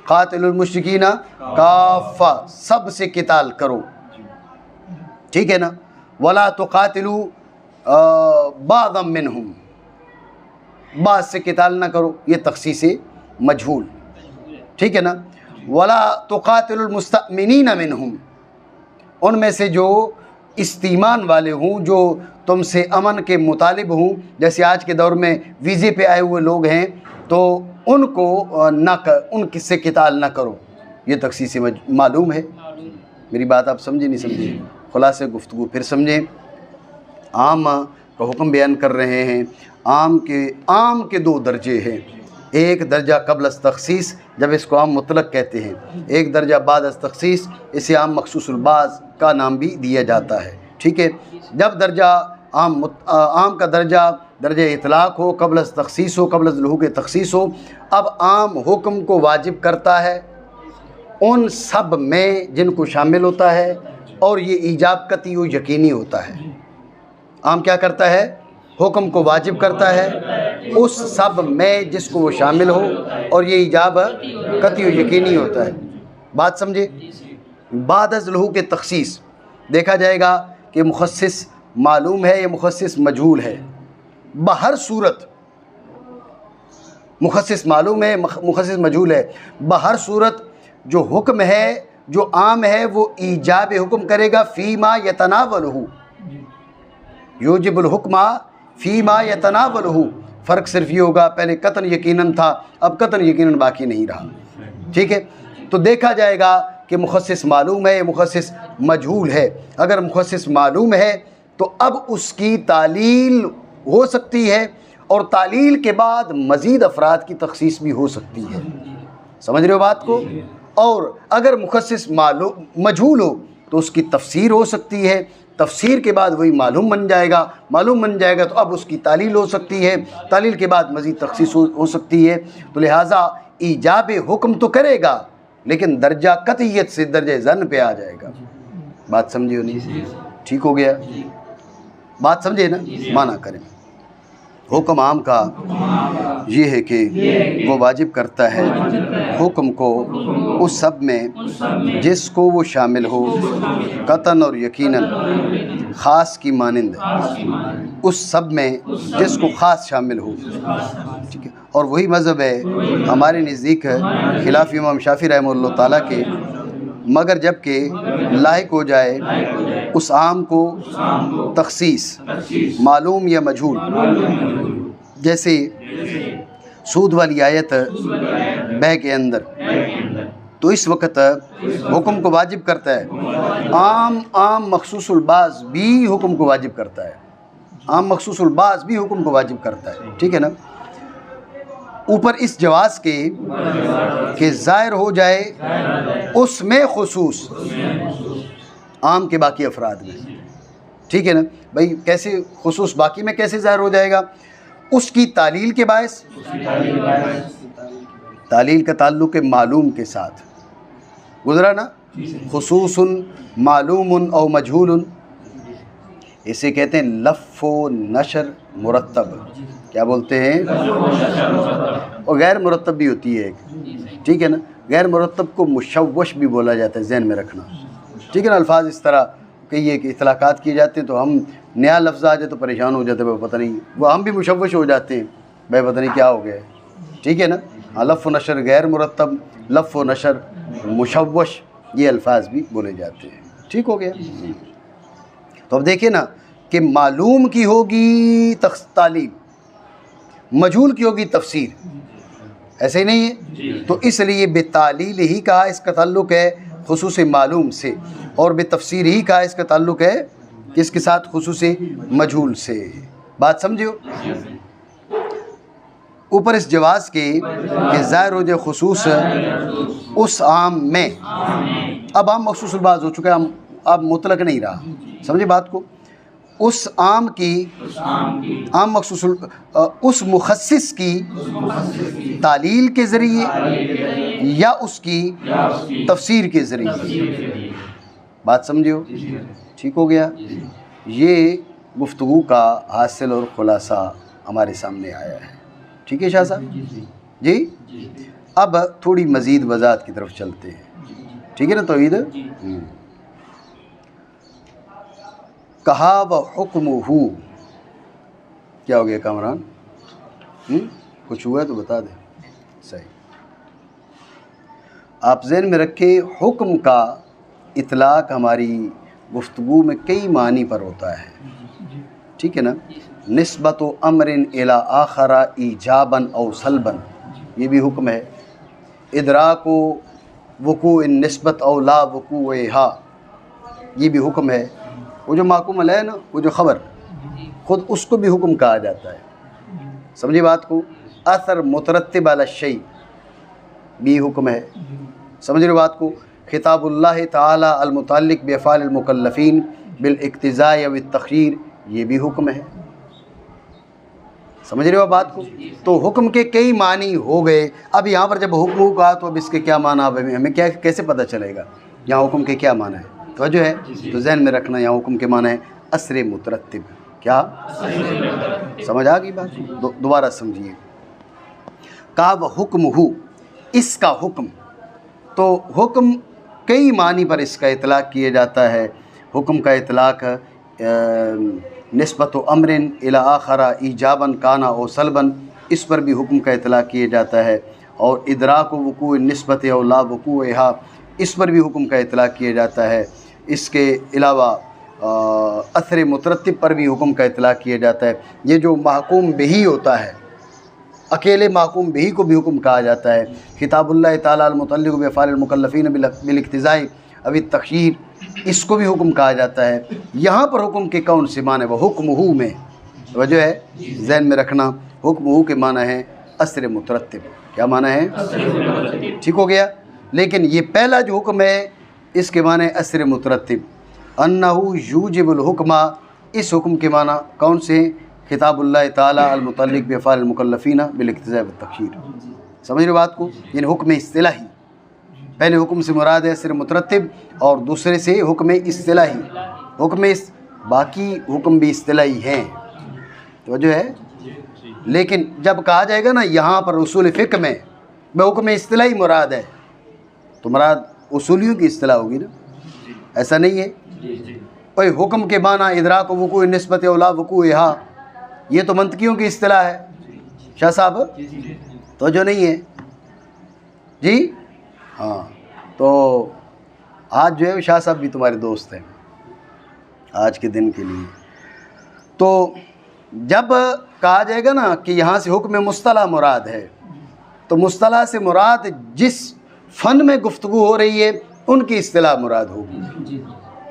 قاتل المشرکین کافہ، سب سے قتال کرو. ٹھیک ہے نا. ولا تقاتلوا بعضا منہم، بعض سے قتال نہ کرو، یہ تخصیص مجہول. ٹھیک ہے نا. ولا تقاتلوا المستأمنین منہم، ان میں سے جو استیمان والے ہوں، جو تم سے امن کے مطالب ہوں، جیسے آج کے دور میں ویزے پہ آئے ہوئے لوگ ہیں، تو ان کو ان سے قتال نہ کرو. یہ تخصیص معلوم ہے. میری بات آپ سمجھے نہیں سمجھے؟ خلاصہ گفتگو پھر سمجھیں. عام کا حکم بیان کر رہے ہیں. عام کے دو درجے ہیں. ایک درجہ قبل از تخصیص، جب اس کو عام مطلق کہتے ہیں. ایک درجہ بعد از تخصیص، اسے عام مخصوص البعض کا نام بھی دیا جاتا ہے. ٹھیک ہے. جب درجہ عام کا درجہ اطلاق ہو، قبل از تخصیص ہو، قبل از لحوق تخصیص ہو، اب عام حکم کو واجب کرتا ہے ان سب میں جن کو شامل ہوتا ہے، اور یہ ایجاب قطعی و یقینی ہوتا ہے. عام کیا کرتا ہے؟ حکم کو واجب کرتا ہے اس سب میں جس کو وہ شامل ہو، اور یہ ایجاب قطعی و یقینی ہوتا ہے. بات سمجھے؟ بعد از لحوق تخصیص دیکھا جائے گا کہ مخصص معلوم ہے یا مخصص مجہول ہے. بہر صورت مخصص معلوم ہے، مخصص مجہول ہے، بہر صورت جو حکم ہے، جو عام ہے، وہ ایجاب حکم کرے گا فیما یتناولہ، یوجب الحکم فیما یتناولہ. فرق صرف یہ ہوگا، پہلے قطعاً یقیناً تھا، اب قطعاً یقیناً باقی نہیں رہا. ٹھیک ہے. تو دیکھا جائے گا کہ مخصص معلوم ہے یا مخصص مجہول ہے. اگر مخصص معلوم ہے تو اب اس کی تعلیل ہو سکتی ہے، اور تعلیل کے بعد مزید افراد کی تخصیص بھی ہو سکتی ہے. سمجھ رہے ہو بات کو؟ اور اگر مخصص مجہول ہو تو اس کی تفسیر ہو سکتی ہے، تفسیر کے بعد وہی معلوم بن جائے گا، معلوم بن جائے گا تو اب اس کی تعلیل ہو سکتی ہے، تعلیل کے بعد مزید تخصیص ہو سکتی ہے. تو لہٰذا ایجاب حکم تو کرے گا، لیکن درجہ قطعیت سے درجہ ظن پہ آ جائے گا. بات سمجھے ہو نہیں؟ ٹھیک ہو گیا؟ بات سمجھے نا؟ مانا کریں. حکم عام کا یہ ہے کہ وہ واجب کرتا ہے حکم کو اس سب میں جس کو وہ شامل ہو، قطعاً اور یقیناً، خاص کی مانند اس سب میں جس کو خاص شامل ہو. ٹھیک ہے. اور وہی مذہب ہے ہمارے نزدیک خلاف امام شافعی رحمہ اللہ تعالیٰ کے، مگر جب کہ لاحق ہو جائے اس عام کو تخصیص معلوم یا مجہول. جیسے سود والی آیت بے کے اندر، تو اس وقت حکم کو واجب کرتا ہے. عام مخصوص البعض بھی حکم کو واجب کرتا ہے، عام مخصوص البعض بھی حکم کو واجب کرتا ہے. ٹھیک ہے نا. اوپر اس جواز کے کہ ظاہر ہو جائے اس میں خصوص عام کے باقی افراد میں. ٹھیک ہے نا. بھائی کیسے خصوص باقی میں کیسے ظاہر ہو جائے گا؟ اس کی تعلیل کے باعث. تعلیل کا تعلق معلوم کے ساتھ گزرا نا. خصوص معلوم او مجہول، اسے کہتے ہیں لف و نشر مرتب. کیا بولتے ہیں؟ اور غیر مرتب بھی ہوتی ہے ایک. ٹھیک ہے نا. غیر مرتب کو مشوش بھی بولا جاتا ہے، ذہن میں رکھنا. ٹھیک ہے نا. الفاظ اس طرح کئی کہ اطلاقات کیے جاتے ہیں تو ہم نیا لفظ آ جائے تو پریشان ہو جاتے ہیں، پتہ نہیں، وہ ہم بھی مشوش ہو جاتے ہیں، بھائی پتہ نہیں کیا ہو گیا ہے. ٹھیک ہے نا. لف و نشر غیر مرتب، لف و نشر مشوش، یہ الفاظ بھی بولے جاتے ہیں. ٹھیک ہو گیا. تو اب دیکھیں نا کہ معلوم کی ہوگی تعلیم، مجہول کی ہوگی تفسیر، ایسے ہی نہیں ہے؟ تو اس لیے بتعلیل ہی کہا اس کا تعلق ہے خصوص معلوم سے، اور بتفسیر ہی کہا اس کا تعلق ہے کس کے ساتھ؟ خصوص مجہول سے. بات سمجھو. اوپر اس جواز کے کہ ظاہر ہو جائے خصوص اس عام میں. اب عام مخصوص البعض ہو چکا ہے، اب مطلق نہیں رہا. سمجھے بات کو؟ اس عام کی عام مخصوص اس مخصص کی تعلیل کے ذریعے یا اس کی تفسیر کے ذریعے. بات سمجھو؟ ٹھیک ہو گیا. یہ گفتگو کا حاصل اور خلاصہ ہمارے سامنے آیا ہے. ٹھیک ہے شاہ صاحب جی؟ اب تھوڑی مزید وضاحت کی طرف چلتے ہیں. ٹھیک ہے نا توحید؟ کہا و حکمہ، کیا ہو گیا کامران؟ کچھ ہوا ہے تو بتا دیں. صحیح. آپ ذہن میں رکھیں حکم کا اطلاق ہماری گفتگو میں کئی معنی پر ہوتا ہے. ٹھیک ہے نا؟ نسبت و امر الی آخر ایجابا او سلبا، یہ بھی حکم ہے. ادراک و وقوع نسبت او لا وقوعہا، یہ بھی حکم ہے. وہ جو محکوم علیہ ہے نا، وہ جو خبر، خود اس کو بھی حکم کہا جاتا ہے. سمجھے بات کو؟ اثر مترتب علی الشیء بھی حکم ہے. سمجھ رہے بات کو؟ خطاب اللہ تعالی المتعلق بافعال المکلفین بالاقتضاء و التخییر، یہ بھی حکم ہے. سمجھ رہے ہو بات کو؟ تو حکم کے کئی معنی ہو گئے. اب یہاں پر جب حکم کو کہا تو اب اس کے کیا معنی، اب ہمیں کیسے پتہ چلے گا یہاں حکم کے کیا معنی ہے؟ توجہ ہے؟ تو ذہن میں رکھنا یہاں حکم کے معنی ہے اثر مترتب. کیا سمجھ آ گئی بات؟ دوبارہ سمجھیے. کہا وہ حکم ہو، اس کا حکم. تو حکم کئی معنی پر اس کا اطلاق کیا جاتا ہے. حکم کا اطلاق نسبت و امر الی آخر ایجابا کانا او سلبا، اس پر بھی حکم کا اطلاق کیا جاتا ہے. اور ادراک و وقوع نسبت او لا وقوعہا، اس پر بھی حکم کا اطلاق کیا جاتا ہے. اس کے علاوہ اثر مترتب پر بھی حکم کا اطلاق کیا جاتا ہے. یہ جو محکوم بہی ہوتا ہے، اکیلے محکوم بہی کو بھی حکم کہا جاتا ہے. خطاب اللہ تعالیٰ المتعلق بافعال المکلفین بالاقتضاء او التخییر، اس کو بھی حکم کہا جاتا ہے. یہاں پر حکم کے کون سے معنی؟ وہ حکمہ میں. وجہ ہے ذہن میں رکھنا، حکمہ کے معنی ہے اثر مترتب. کیا معنی ہے؟ ٹھیک ہو گیا. لیکن یہ پہلا جو حکم ہے اس کے معنی اثر مترتب. انہ یوجب الحکمہ، اس حکم کے معنی کون سے ہیں؟ خطاب اللہ تعالیٰ المتعلق بافعال المکلفین بالاقتضاء والتخییر. سمجھ رہے بات کو؟ یعنی حکم اصطلاحی. پہلے حکم سے مراد ہے اثر مترتب اور دوسرے سے حکم اصطلاحی. باقی حکم بھی اصطلاحی ہیں. توجہ ہے؟ لیکن جب کہا جائے گا نا یہاں پر اصول فقہ میں حکم اصطلاحی مراد ہے، تو مراد اصولیوں کی اصطلاح ہوگی نا. ایسا نہیں ہے کوئی حکم کے معنی ادراک و وقوع نسبت اولا وقوعہا، یہ تو منطقیوں کی اصطلاح ہے. شاہ صاحب تو جو نہیں ہے جی. ہاں تو آج جو ہے شاہ صاحب بھی تمہارے دوست ہیں آج کے دن کے لیے. تو جب کہا جائے گا نا کہ یہاں سے حکم مصطلح مراد ہے، تو مصطلح سے مراد جس فن میں گفتگو ہو رہی ہے ان کی اصطلاح مراد ہوگی.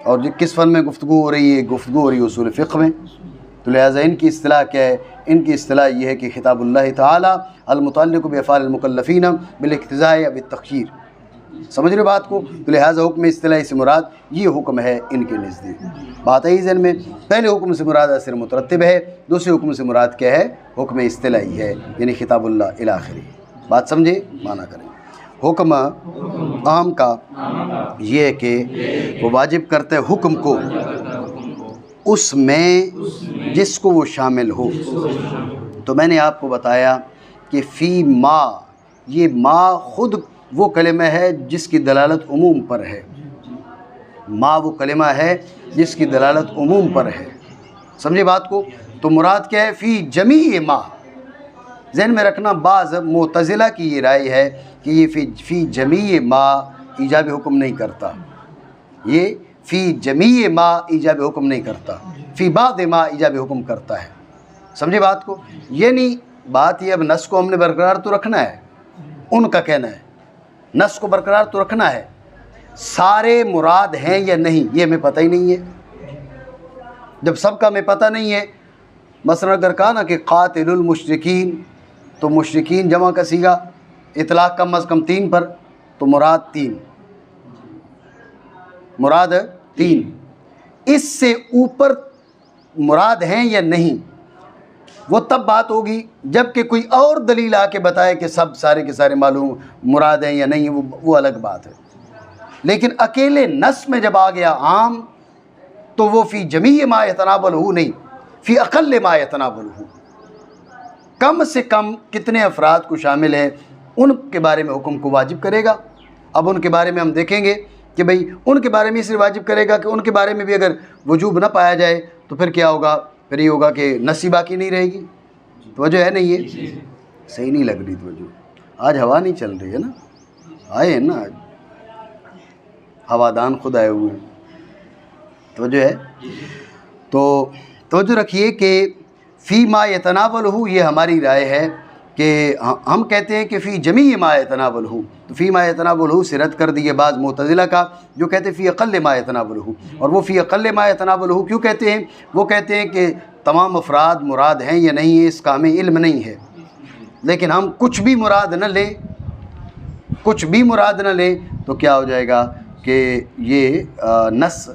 اور کس فن میں گفتگو ہو رہی ہے؟ گفتگو ہو رہی ہے اصول فقہ میں. تو لہٰذا ان کی اصطلاح کیا ہے؟ ان کی اصطلاح یہ ہے کہ خطاب اللہ تعالیٰ المتعلق بافعال المکلفین بالاقتضاء والتخییر. سمجھ رہے بات کو؟ تو لہٰذا حکم اصطلاحی سے مراد یہ حکم ہے ان کے نزدیک. بات ہے ذہن میں. پہلے حکم سے مراد اثر مترتب ہے، دوسرے حکم سے مراد کیا ہے؟ حکم اصطلاحی ہے، یعنی خطاب اللہ الی آخری. بات سمجھے؟ معنی کریں. حکم عام کا یہ ہے کہ وہ واجب کرتا ہے حکم کو اس میں جس کو وہ شامل ہو. تو میں نے آپ کو بتایا کہ فی ما، یہ ما خود وہ کلمہ ہے جس کی دلالت عموم پر ہے. ما وہ کلمہ ہے جس کی دلالت عموم پر ہے. سمجھے بات کو؟ تو مراد کیا ہے؟ فی جمیع ما. ذہن میں رکھنا بعض معتزلہ کی یہ رائے ہے کہ یہ فی جمیع ما ایجاب حکم نہیں کرتا. یہ فی جمیع ما ایجاب حکم نہیں کرتا، فی بعض ما ایجاب حکم کرتا ہے. سمجھے بات کو؟ یعنی بات یہ اب نص کو ہم نے برقرار تو رکھنا ہے. ان کا کہنا ہے نص کو برقرار تو رکھنا ہے، سارے مراد ہیں یا نہیں یہ ہمیں پتہ ہی نہیں ہے. جب سب کا ہمیں پتہ نہیں ہے، مثلا اگر کہا نا کہ قاتل المشرکین، تو مشرکین جمع کا صیغہ اطلاق کم از کم 3 پر، تو مراد 3، مراد 3۔ اس سے اوپر مراد ہیں یا نہیں وہ تب بات ہوگی جب کہ کوئی اور دلیل آ کے بتائے کہ سب سارے کے سارے معلوم مراد ہیں یا نہیں، وہ الگ بات ہے۔ لیکن اکیلے نص میں جب آ گیا عام تو وہ فی جمیع ما یتناولہ نہیں، فی اقل ما یتناولہ، کم سے کم کتنے افراد کو شامل ہے ان کے بارے میں حکم کو واجب کرے گا۔ اب ان کے بارے میں ہم دیکھیں گے کہ بھئی ان کے بارے میں اس لیے واجب کرے گا کہ ان کے بارے میں بھی اگر وجوب نہ پایا جائے تو پھر کیا ہوگا، پھر یہ ہوگا کہ نسی باقی نہیں رہے گی۔ توجہ ہے نہیں؟ یہ صحیح نہیں لگ رہی توجہ، آج ہوا نہیں چل رہی ہے نا، آئے ہیں نا آج ہوادان خود آئے ہوئے ہیں، توجہ ہے؟ تو توجہ رکھیے کہ فی ما یتناولہ یہ ہماری رائے ہے کہ ہم کہتے ہیں کہ فی جمیع ما یتناولہ، تو فی ما یتناولہ سے رد کر دیے بعض معتزلہ کا جو کہتے ہیں فی اقل ما یتناولہ۔ اور وہ فی اقل ما یتناولہ کیوں کہتے ہیں؟ وہ کہتے ہیں کہ تمام افراد مراد ہیں یا نہیں ہے اس کا ہمیں علم نہیں ہے، لیکن ہم کچھ بھی مراد نہ لیں، کچھ بھی مراد نہ لیں تو کیا ہو جائے گا کہ یہ نص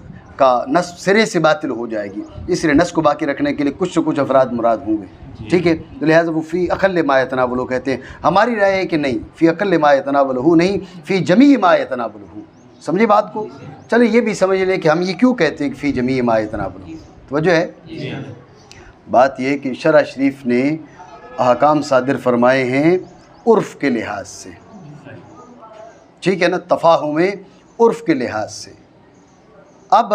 سرے سے باطل ہو جائے گی، اس لیے نص کو باقی رکھنے کے لیے کچھ سے کچھ افراد مراد ہوں گے، ٹھیک ہے؟ تو لہٰذا وہ فی اقل ما یتناولہ کہتے ہیں۔ ہماری رائے ہے کہ نہیں، فی اقل ما یتناولہ نہیں، فی جمیع ما یتناولہ۔ سمجھے بات کو؟ چلے یہ بھی سمجھ لیں کہ ہم یہ کیوں کہتے ہیں کہ فی جمیع ما یتناولہ۔ توجہ ہے؟ بات یہ کہ شرع شریف نے احکام صادر فرمائے ہیں عرف کے لحاظ سے، ٹھیک ہے نا، تفاہم عرف کے لحاظ سے۔ اب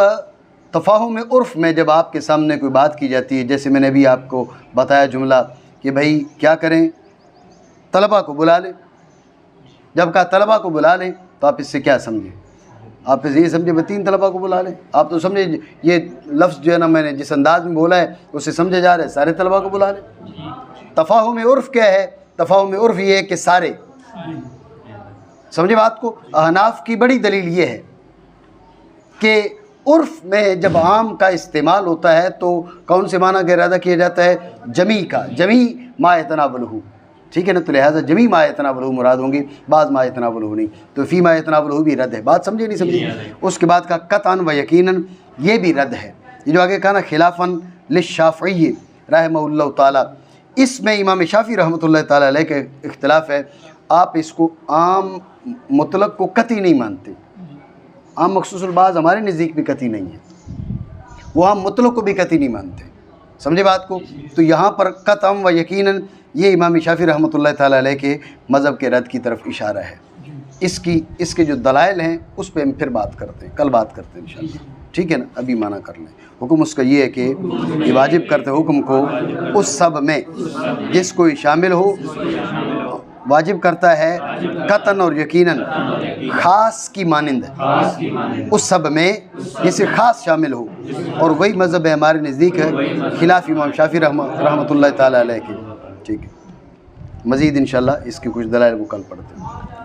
تفاہم عرف میں جب آپ کے سامنے کوئی بات کی جاتی ہے، جیسے میں نے ابھی آپ کو بتایا جملہ کہ بھائی کیا کریں، طلبہ کو بلا لیں، جب کہا طلبہ کو بلا لیں تو آپ اس سے کیا سمجھیں؟ آپ اس یہ سمجھے 3 طلبہ کو بلا لیں؟ آپ تو سمجھے یہ لفظ جو ہے نا میں نے جس انداز میں بولا ہے اسے سمجھے جا رہا ہے سارے طلبہ کو بلا لیں۔ تفاہم عرف کیا ہے؟ تفاہم عرف یہ ہے کہ سارے، سمجھے بات کو؟ احناف کی بڑی دلیل یہ ہے کہ عرف میں جب عام کا استعمال ہوتا ہے تو کون سے معنی کا ارادہ کیا جاتا ہے؟ جمیع کا، جمیع ما یتناولہ، ٹھیک ہے نا؟ تو لہٰذا جمیع ما یتناولہ مراد ہوں گی، بعض ما یتناولہ نہیں، تو فی ما یتناولہ بھی رد ہے۔ بات سمجھے نہیں سمجھے؟ اس کے بعد کا قطعاً و یقیناً یہ بھی رد ہے۔ یہ جو آگے کہا نا خلافاً للشافعی رحمہ اللہ تعالیٰ، اس میں امام شافعی رحمۃ اللہ تعالیٰ علیہ کا اختلاف ہے۔ آپ اس کو عام مطلق کو قطعی نہیں مانتے، عام مخصوص البعض ہمارے نزدیک بھی قطعی نہیں ہے، وہ ہم مطلق کو بھی قطعی نہیں مانتے، سمجھے بات کو؟ تو یہاں پر قطعاً و یقیناً یہ امام شافعی رحمۃ اللہ تعالیٰ علیہ کے مذہب کے رد کی طرف اشارہ ہے۔ اس کے جو دلائل ہیں اس پہ ہم پھر بات کرتے ہیں، کل بات کرتے ہیں انشاءاللہ، ٹھیک ہے نا؟ ابھی معنی کر لیں۔ حکم اس کا یہ ہے کہ یہ واجب کرتے حکم کو اس سب میں جس کوئی شامل ہو، واجب کرتا ہے قطعاً اور یقیناً خاص کی مانند اس سب میں جسے خاص شامل ہو، اور وہی مذہب ہے ہمارے نزدیک ہے خلاف امام شافعی رحمۃ اللہ تعالیٰ علیہ کے، ٹھیک ہے؟ مزید انشاءاللہ اس کے کچھ دلائل کو کل پڑھتے ہیں۔